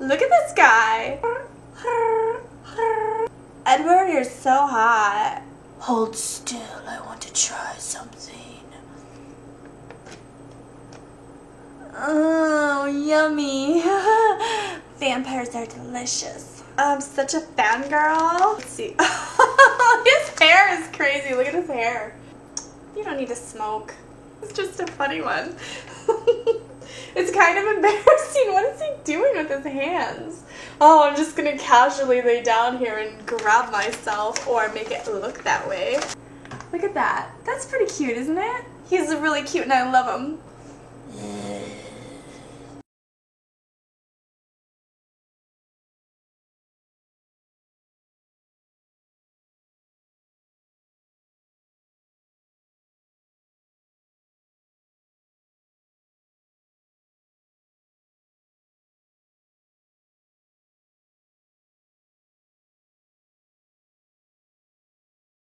Look at this guy. Edward, you're so hot. Hold still, I want to try something. Oh, yummy. Vampires are delicious. I'm such a fangirl. Let's see. His hair is crazy. Look at his hair. You don't need to smoke. It's just a funny one. It's kind of embarrassing. What is he doing with his hands? Oh, I'm just gonna casually lay down here and grab myself or make it look that way. Look at that. That's pretty cute, isn't it? He's really cute and I love him.